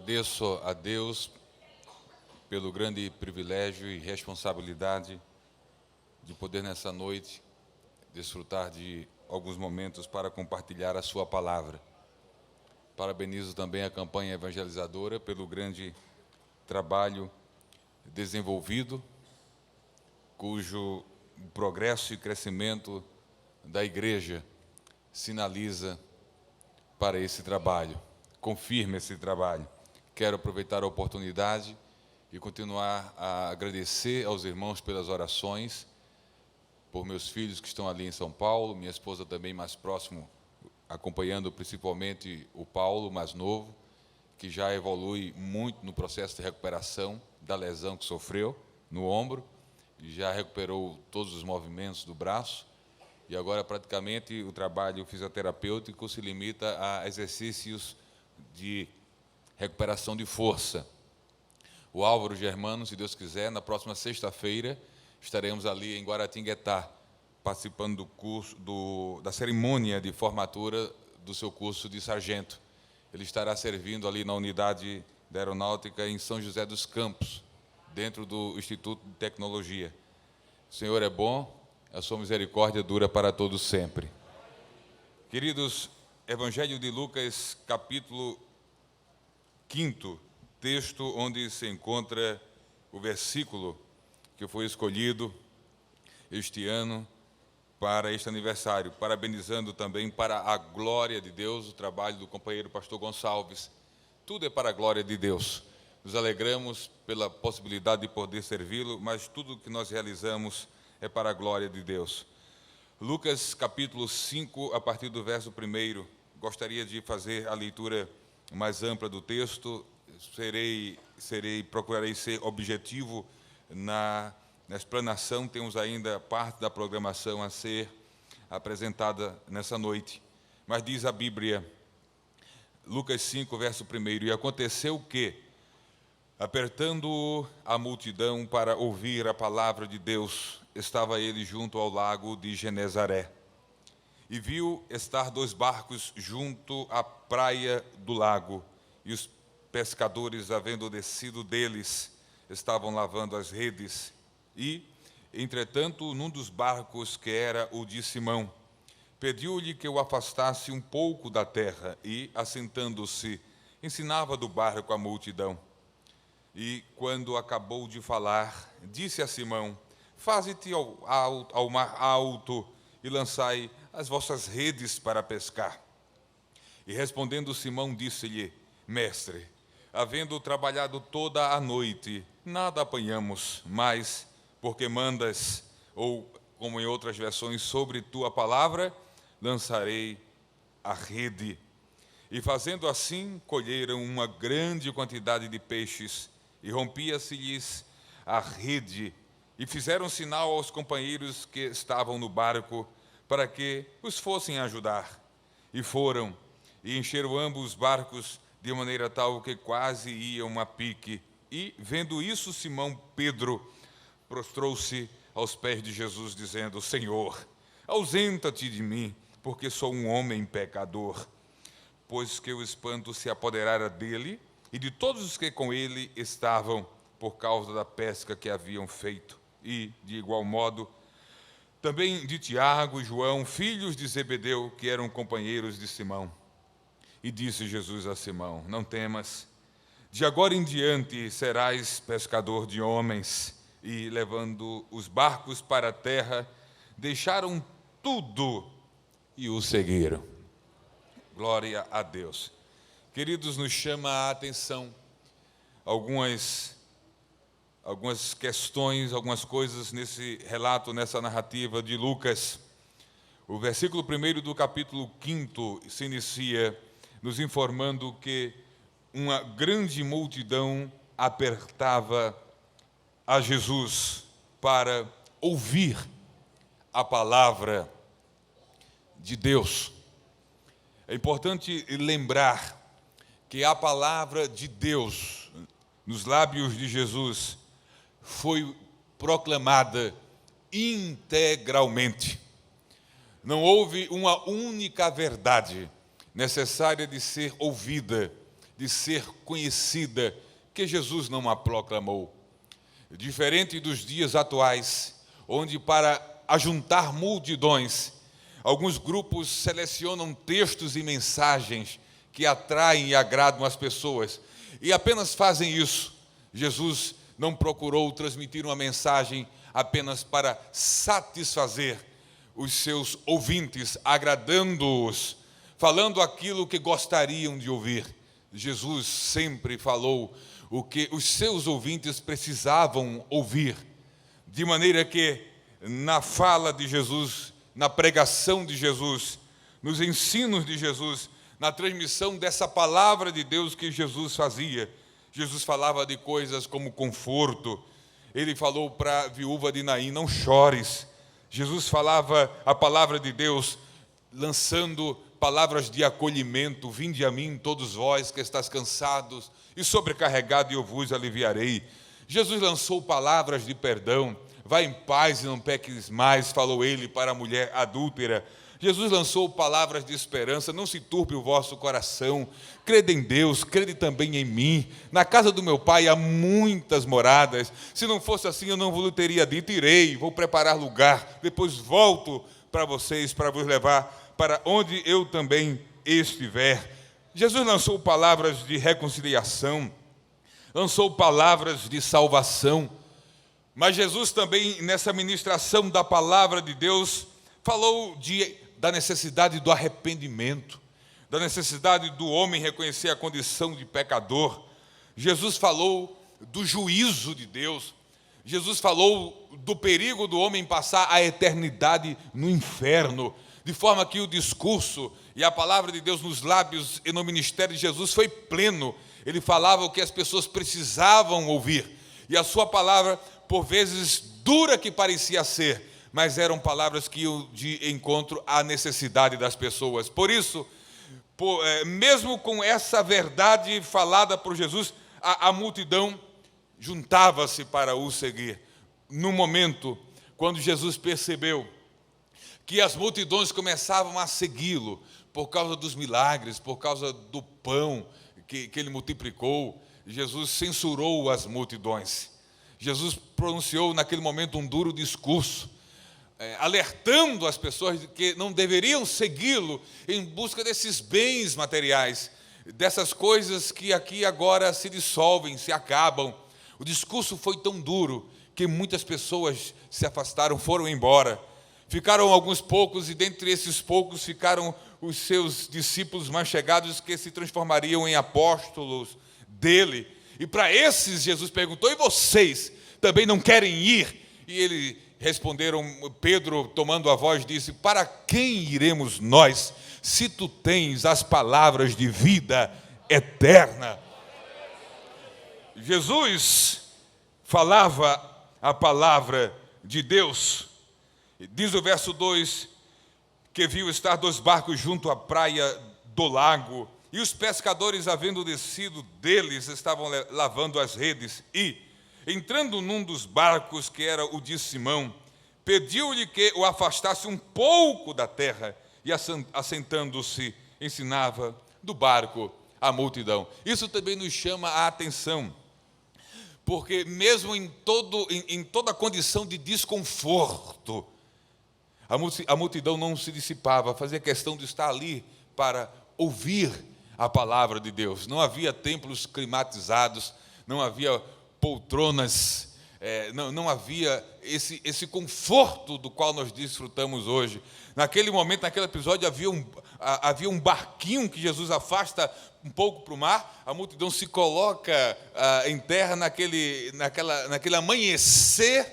Agradeço a Deus pelo grande privilégio e responsabilidade de poder nessa noite desfrutar de alguns momentos para compartilhar a sua palavra. Parabenizo também a campanha evangelizadora pelo grande trabalho desenvolvido, cujo progresso e crescimento da igreja sinaliza para esse trabalho, confirma esse trabalho. Quero aproveitar a oportunidade e continuar a agradecer aos irmãos pelas orações, por meus filhos que estão ali em São Paulo, minha esposa também mais próximo, acompanhando principalmente o Paulo, mais novo, que já evolui muito no processo de recuperação da lesão que sofreu no ombro, já recuperou todos os movimentos do braço, e agora praticamente o trabalho fisioterapêutico se limita a exercícios de recuperação de força. O Álvaro Germano, se Deus quiser, na próxima sexta-feira, estaremos ali em Guaratinguetá, participando do curso, da cerimônia de formatura do seu curso de sargento. Ele estará servindo ali na unidade da aeronáutica em São José dos Campos, dentro do Instituto de Tecnologia. O Senhor é bom, a sua misericórdia dura para todos sempre. Queridos, Evangelho de Lucas, capítulo 5º, texto onde se encontra o versículo que foi escolhido este ano para este aniversário, parabenizando também para a glória de Deus o trabalho do companheiro pastor Gonçalves. Tudo é para a glória de Deus. Nos alegramos pela possibilidade de poder servi-lo, mas tudo que nós realizamos é para a glória de Deus. Lucas capítulo 5, a partir do verso 1, gostaria de fazer a leitura mais ampla do texto. Procurarei ser objetivo na explanação. Temos ainda parte da programação a ser apresentada nessa noite. Mas diz a Bíblia, Lucas 5, verso 1, e aconteceu que, apertando a multidão para ouvir a palavra de Deus, estava ele junto ao lago de Genezaré. E viu estar 2 barcos junto à praia do lago, e os pescadores, havendo descido deles, estavam lavando as redes. E, entretanto, num dos barcos, que era o de Simão, pediu-lhe que o afastasse um pouco da terra, e, assentando-se, ensinava do barco a multidão. E, quando acabou de falar, disse a Simão: faze-te ao mar alto e lançai as vossas redes para pescar. E respondendo Simão, disse-lhe: Mestre, havendo trabalhado toda a noite, nada apanhamos, mas, porque mandas, ou como em outras versões, sobre tua palavra, lançarei a rede. E fazendo assim, colheram uma grande quantidade de peixes, e rompia-se-lhes a rede, e fizeram sinal aos companheiros que estavam no barco, para que os fossem ajudar. E foram, e encheram ambos os barcos, de maneira tal que quase iam a pique. E, vendo isso, Simão Pedro prostrou-se aos pés de Jesus, dizendo: Senhor, ausenta-te de mim, porque sou um homem pecador. Pois que o espanto se apoderara dele e de todos os que com ele estavam, por causa da pesca que haviam feito. E, de igual modo, também de Tiago e João, filhos de Zebedeu, que eram companheiros de Simão. E disse Jesus a Simão: não temas, de agora em diante serás pescador de homens. E, levando os barcos para a terra, deixaram tudo e o seguiram. Glória a Deus. Queridos, nos chama a atenção algumas questões, algumas coisas nesse relato, nessa narrativa de Lucas. O versículo 1 do capítulo 5 se inicia nos informando que uma grande multidão apertava a Jesus para ouvir a palavra de Deus. É importante lembrar que a palavra de Deus, nos lábios de Jesus, foi proclamada integralmente. Não houve uma única verdade necessária de ser ouvida de ser conhecida, que Jesus não a proclamou. Diferente dos dias atuais, onde para ajuntar multidões, alguns grupos selecionam textos e mensagens que atraem e agradam as pessoas, e apenas fazem isso. Jesus não procurou transmitir uma mensagem apenas para satisfazer os seus ouvintes, agradando-os, falando aquilo que gostariam de ouvir. Jesus sempre falou o que os seus ouvintes precisavam ouvir, de maneira que na fala de Jesus, na pregação de Jesus, nos ensinos de Jesus, na transmissão dessa palavra de Deus que Jesus fazia, Jesus falava de coisas como conforto. Ele falou para a viúva de Naim: não chores. Jesus falava a palavra de Deus, lançando palavras de acolhimento: vinde a mim todos vós que estáis cansados e sobrecarregados, e eu vos aliviarei. Jesus lançou palavras de perdão: vá em paz e não peques mais, falou ele para a mulher adúltera. Jesus lançou palavras de esperança: não se turbe o vosso coração, crede em Deus, crede também em mim. Na casa do meu pai há muitas moradas, se não fosse assim eu não vos teria dito: irei, vou preparar lugar, depois volto para vocês, para vos levar para onde eu também estiver. Jesus lançou palavras de reconciliação, lançou palavras de salvação, mas Jesus também, nessa ministração da palavra de Deus, falou da necessidade do arrependimento, da necessidade do homem reconhecer a condição de pecador. Jesus falou do juízo de Deus. Jesus falou do perigo do homem passar a eternidade no inferno, de forma que o discurso e a palavra de Deus nos lábios e no ministério de Jesus foi pleno. Ele falava o que as pessoas precisavam ouvir, e a sua palavra, por vezes dura que parecia ser, mas eram palavras que iam de encontro à necessidade das pessoas. Por isso, mesmo com essa verdade falada por Jesus, a multidão juntava-se para o seguir. No momento, quando Jesus percebeu que as multidões começavam a segui-lo, por causa dos milagres, por causa do pão que ele multiplicou, Jesus censurou as multidões. Jesus pronunciou naquele momento um duro discurso, alertando as pessoas de que não deveriam segui-lo em busca desses bens materiais, dessas coisas que aqui agora se dissolvem, se acabam. O discurso foi tão duro que muitas pessoas se afastaram, foram embora. Ficaram alguns poucos, e dentre esses poucos ficaram os seus discípulos mais chegados, que se transformariam em apóstolos dele. E para esses Jesus perguntou: e vocês também não querem ir? E eles responderam. Pedro, tomando a voz, disse: para quem iremos nós, se tu tens as palavras de vida eterna? Jesus falava a palavra de Deus. Diz o verso 2, que viu estar 2 barcos junto à praia do lago, e os pescadores, havendo descido deles, estavam lavando as redes, e, entrando num dos barcos, que era o de Simão, pediu-lhe que o afastasse um pouco da terra, e assentando-se, ensinava do barco a multidão. Isso também nos chama a atenção, porque mesmo em toda condição de desconforto, a multidão não se dissipava, fazia questão de estar ali para ouvir a palavra de Deus. Não havia templos climatizados, não havia poltronas, não havia esse conforto do qual nós desfrutamos hoje. Naquele momento, naquele episódio, havia um barquinho que Jesus afasta um pouco para o mar, a multidão se coloca em terra naquele amanhecer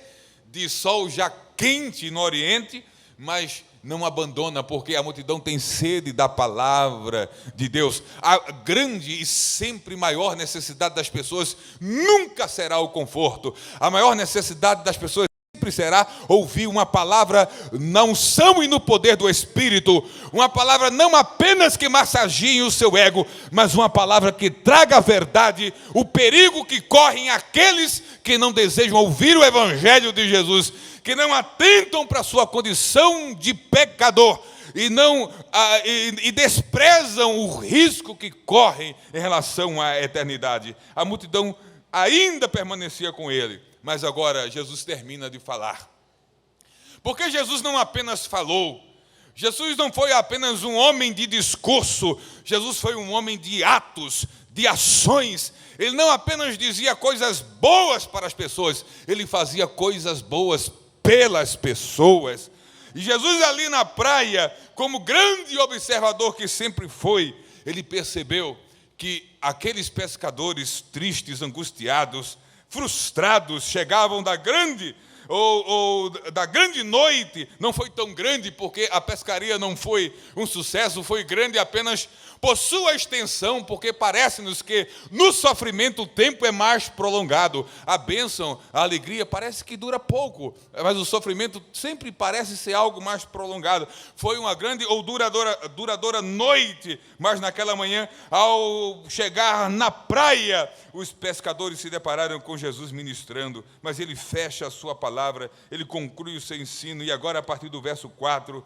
de sol já quente no Oriente, mas não abandona, porque a multidão tem sede da palavra de Deus. A grande e sempre maior necessidade das pessoas nunca será o conforto. A maior necessidade das pessoas sempre será ouvir uma palavra na unção e no poder do Espírito, uma palavra não apenas que massageie o seu ego, mas uma palavra que traga a verdade, o perigo que correm aqueles que não desejam ouvir o Evangelho de Jesus, que não atentam para a sua condição de pecador e desprezam o risco que correm em relação à eternidade. A multidão ainda permanecia com ele, mas agora Jesus termina de falar. Porque Jesus não apenas falou, Jesus não foi apenas um homem de discurso, Jesus foi um homem de atos, de ações. Ele não apenas dizia coisas boas para as pessoas, ele fazia coisas boas pelas pessoas. E Jesus ali na praia, como grande observador que sempre foi, ele percebeu que aqueles pescadores tristes, angustiados, frustrados, chegavam da grande noite. Não foi tão grande porque a pescaria não foi um sucesso, foi grande apenas por sua extensão, porque parece-nos que no sofrimento o tempo é mais prolongado. A bênção, a alegria parece que dura pouco, mas o sofrimento sempre parece ser algo mais prolongado. Foi uma grande ou duradoura noite, mas naquela manhã, ao chegar na praia, os pescadores se depararam com Jesus ministrando, mas ele fecha a sua palavra, ele conclui o seu ensino, e agora a partir do verso 4,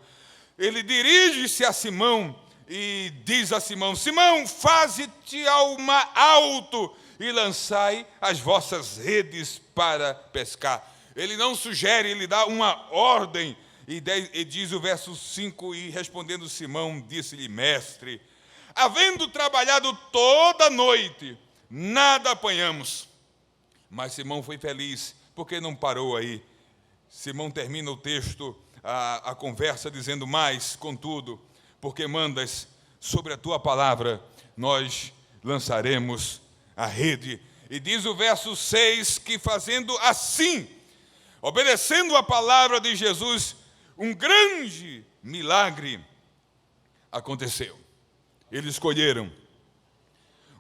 ele dirige-se a Simão e diz a Simão: Simão, faze-te ao mar alto e lançai as vossas redes para pescar. Ele não sugere, ele dá uma ordem, e diz o verso 5, e respondendo Simão, disse-lhe: mestre, havendo trabalhado toda a noite, nada apanhamos. Mas Simão foi feliz, porque não parou aí. Simão termina o texto, a conversa, dizendo: mas, contudo, porque mandas sobre a tua palavra, nós lançaremos a rede. E diz o verso 6, que fazendo assim, obedecendo a palavra de Jesus, um grande milagre aconteceu. Eles colheram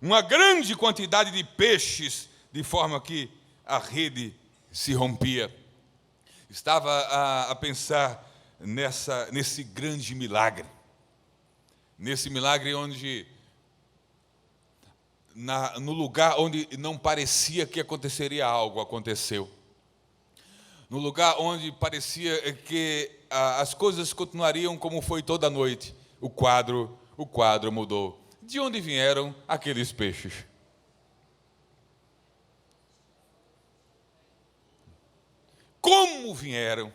uma grande quantidade de peixes, de forma que a rede se rompia. Estava a pensar nesse grande milagre. Nesse milagre onde, no lugar onde não parecia que aconteceria algo, aconteceu. No lugar onde parecia que as coisas continuariam como foi toda a noite, o quadro mudou. De onde vieram aqueles peixes? Como vieram?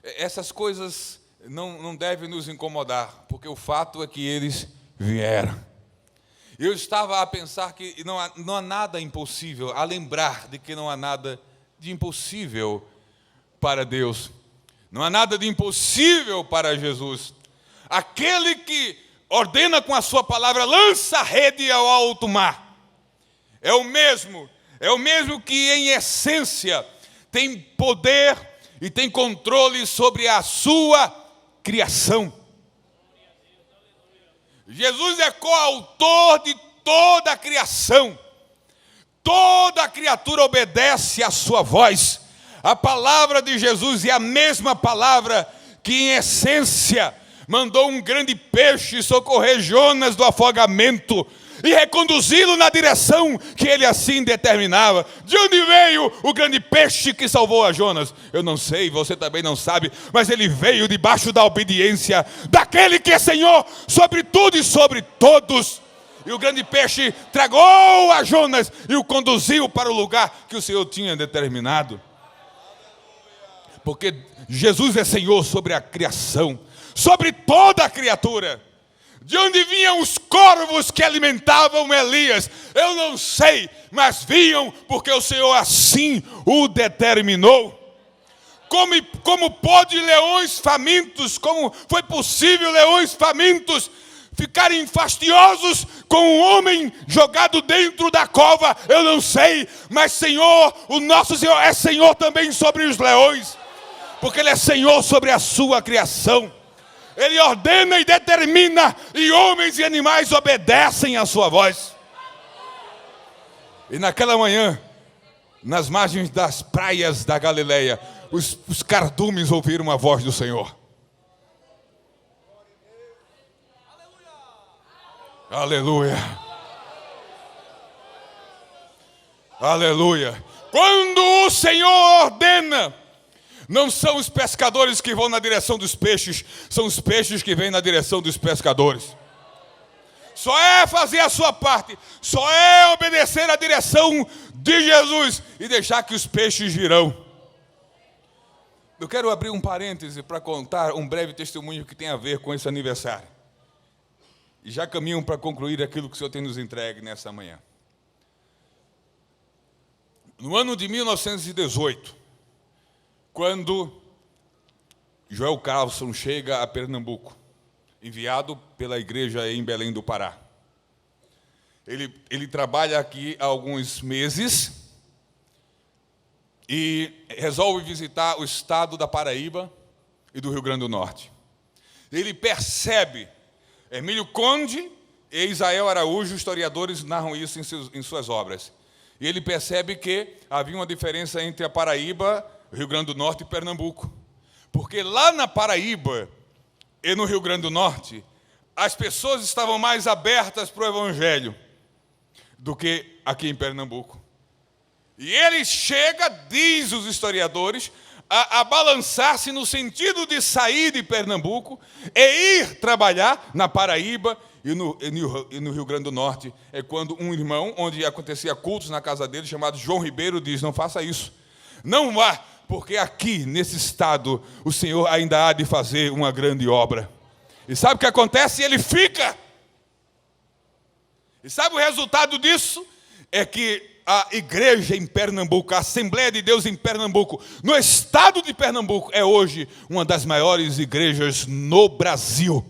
Essas coisas não devem nos incomodar, porque o fato é que eles vieram. Eu estava a pensar que não há nada impossível, a lembrar de que não há nada de impossível para Deus. Não há nada de impossível para Jesus. Aquele que ordena com a sua palavra, lança a rede ao alto mar. É o mesmo que em essência tem poder e tem controle sobre a sua criação. Jesus é coautor de toda a criação. Toda a criatura obedece à sua voz. A palavra de Jesus é a mesma palavra que em essência mandou um grande peixe socorrer Jonas do afogamento e reconduzi-lo na direção que ele assim determinava. De onde veio o grande peixe que salvou a Jonas? Eu não sei, você também não sabe, mas ele veio debaixo da obediência daquele que é Senhor sobre tudo e sobre todos. E o grande peixe tragou a Jonas e o conduziu para o lugar que o Senhor tinha determinado. Porque Jesus é Senhor sobre a criação, sobre toda a criatura. De onde vinham os corvos que alimentavam Elias? Eu não sei, mas vinham porque o Senhor assim o determinou. Como pôde leões famintos, como foi possível leões famintos ficarem fastiosos com um homem jogado dentro da cova? Eu não sei, mas Senhor, o nosso Senhor é Senhor também sobre os leões, porque Ele é Senhor sobre a sua criação. Ele ordena e determina, e homens e animais obedecem à sua voz. E naquela manhã, nas margens das praias da Galileia, os cardumes ouviram a voz do Senhor. Aleluia. Aleluia. Quando o Senhor ordena, Não são os pescadores que vão na direção dos peixes, são os peixes que vêm na direção dos pescadores. Só é fazer a sua parte, só é obedecer à direção de Jesus e deixar que os peixes virão. Eu quero abrir um parêntese para contar um breve testemunho que tem a ver com esse aniversário. E já caminham para concluir aquilo que o Senhor tem nos entregue nessa manhã. No ano de 1918, quando Joel Carlson chega a Pernambuco, enviado pela igreja em Belém do Pará. Ele trabalha aqui há alguns meses e resolve visitar o estado da Paraíba e do Rio Grande do Norte. Ele percebe, Emílio Conde e Isael Araújo, historiadores, narram isso em suas obras. E ele percebe que havia uma diferença entre a Paraíba, Rio Grande do Norte e Pernambuco. Porque lá na Paraíba e no Rio Grande do Norte, as pessoas estavam mais abertas para o Evangelho do que aqui em Pernambuco. E ele chega, diz os historiadores, a balançar-se no sentido de sair de Pernambuco e ir trabalhar na Paraíba e no Rio Grande do Norte. É quando um irmão, onde acontecia cultos na casa dele, chamado João Ribeiro, diz: não faça isso. Não vá, porque aqui, nesse estado, o Senhor ainda há de fazer uma grande obra. E sabe o que acontece? Ele fica. E sabe o resultado disso? É que a igreja em Pernambuco, a Assembleia de Deus em Pernambuco, no estado de Pernambuco, é hoje uma das maiores igrejas no Brasil.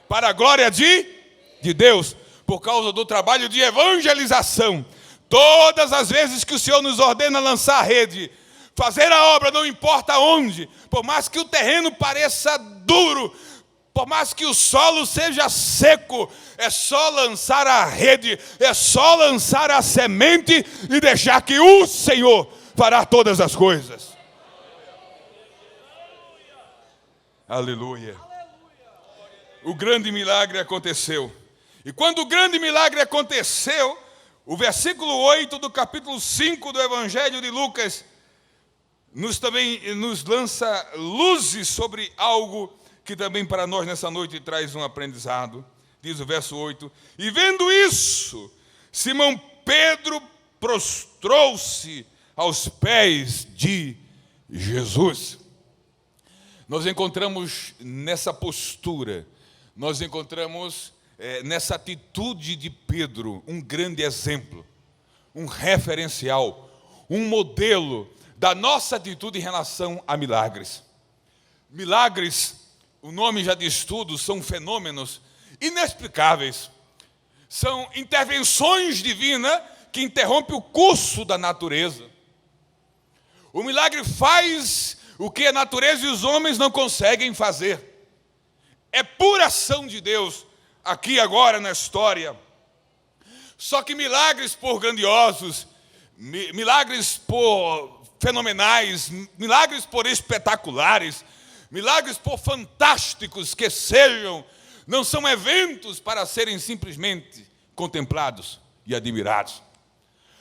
Para a glória de Deus, por causa do trabalho de evangelização. Todas as vezes que o Senhor nos ordena lançar a rede, fazer a obra, não importa onde, por mais que o terreno pareça duro, por mais que o solo seja seco, é só lançar a rede, é só lançar a semente e deixar que o Senhor fará todas as coisas. Aleluia. O grande milagre aconteceu. E quando o grande milagre aconteceu, o versículo 8 do capítulo 5 do Evangelho de Lucas nos lança luzes sobre algo que também para nós nessa noite traz um aprendizado. Diz o verso 8: e vendo isso, Simão Pedro prostrou-se aos pés de Jesus. Nós encontramos nessa postura, nós encontramos nessa atitude de Pedro um grande exemplo, um referencial, um modelo da nossa atitude em relação a milagres. Milagres, o nome já diz tudo, são fenômenos inexplicáveis. São intervenções divinas que interrompem o curso da natureza. O milagre faz o que a natureza e os homens não conseguem fazer. É pura ação de Deus, aqui agora na história. Só que milagres por grandiosos, milagres por fenomenais, milagres por espetaculares, milagres por fantásticos que sejam, não são eventos para serem simplesmente contemplados e admirados.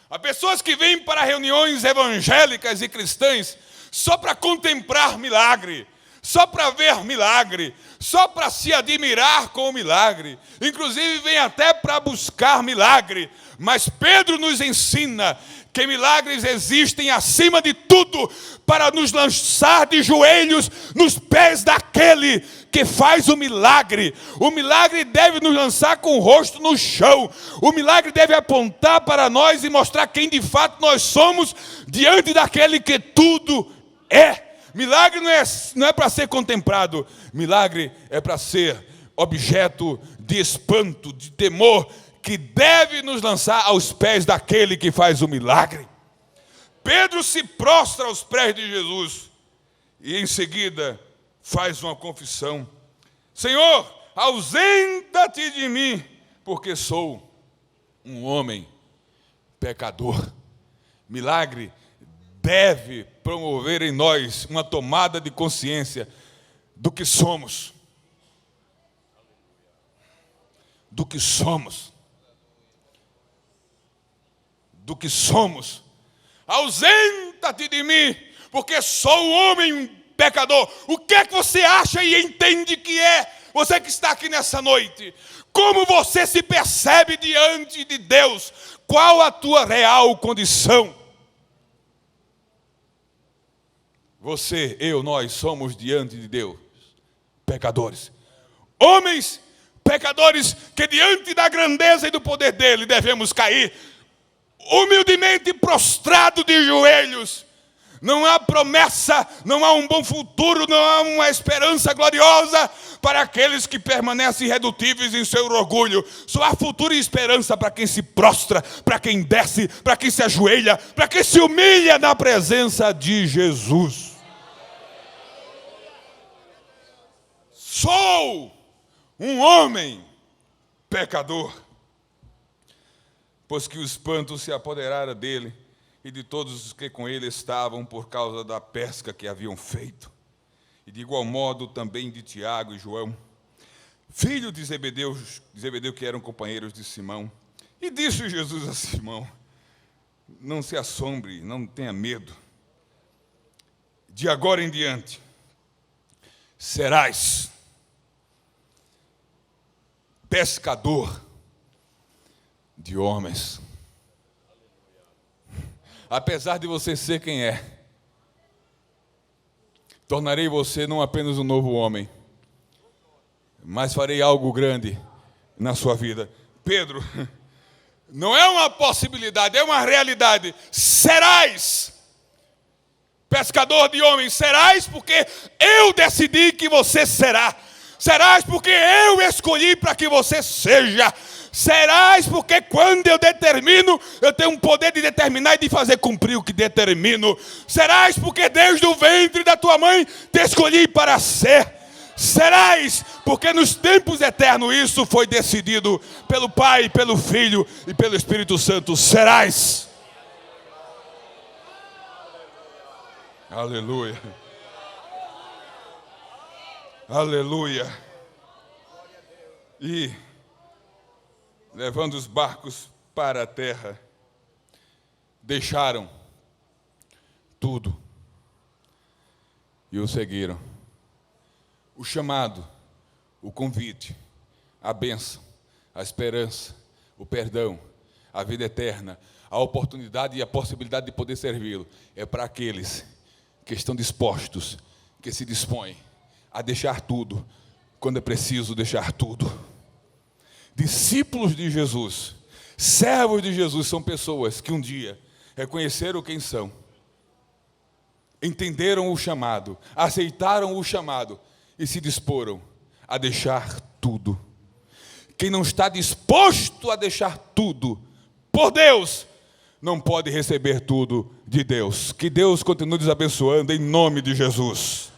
Há pessoas que vêm para reuniões evangélicas e cristãs só para contemplar milagre, só para ver milagre, só para se admirar com o milagre, inclusive vem até para buscar milagre. Mas Pedro nos ensina que milagres existem acima de tudo para nos lançar de joelhos nos pés daquele que faz o milagre. O milagre deve nos lançar com o rosto no chão. O milagre deve apontar para nós e mostrar quem de fato nós somos diante daquele que tudo é. Milagre não é para ser contemplado. Milagre é para ser objeto de espanto, de temor, que deve nos lançar aos pés daquele que faz o milagre. Pedro se prostra aos pés de Jesus e em seguida faz uma confissão: Senhor, ausenta-te de mim, porque sou um homem pecador. Milagre deve promover em nós uma tomada de consciência do que somos. Do que somos. Do que somos. Ausenta-te de mim, porque sou um homem pecador. O que é que você acha e entende que é? Você que está aqui nessa noite, como você se percebe diante de Deus? Qual a tua real condição? Você, eu, nós somos diante de Deus pecadores. Homens pecadores que diante da grandeza e do poder dele devemos cair humildemente prostrado de joelhos. Não há promessa, não há um bom futuro, não há uma esperança gloriosa para aqueles que permanecem irredutíveis em seu orgulho. Só há futuro e esperança para quem se prostra, para quem desce, para quem se ajoelha, para quem se humilha na presença de Jesus. Sou um homem pecador, pois que o espanto se apoderara dele e de todos os que com ele estavam por causa da pesca que haviam feito. E de igual modo também de Tiago e João, filho de Zebedeu, que eram companheiros de Simão. E disse Jesus a Simão: não se assombre, não tenha medo. De agora em diante serás pescador de homens. Apesar de você ser quem é, tornarei você não apenas um novo homem, mas farei algo grande na sua vida. Pedro, não é uma possibilidade, é uma realidade. Serás pescador de homens, serás porque eu decidi que você será. Serás porque eu escolhi para que você seja. Serás porque quando eu determino, eu tenho um poder de determinar e de fazer cumprir o que determino. Serás porque desde o ventre da tua mãe te escolhi para ser. Serás porque nos tempos eternos isso foi decidido pelo Pai, pelo Filho e pelo Espírito Santo. Serás. Aleluia. Aleluia. E levando os barcos para a terra, deixaram tudo e o seguiram. O chamado, o convite, a bênção, a esperança, o perdão, a vida eterna, a oportunidade e a possibilidade de poder servi-lo, é para aqueles que estão dispostos, que se dispõem a deixar tudo, quando é preciso deixar tudo. Discípulos de Jesus, servos de Jesus, são pessoas que um dia reconheceram quem são, entenderam o chamado, aceitaram o chamado e se disporam a deixar tudo. Quem não está disposto a deixar tudo por Deus, não pode receber tudo de Deus. Que Deus continue nos abençoando em nome de Jesus.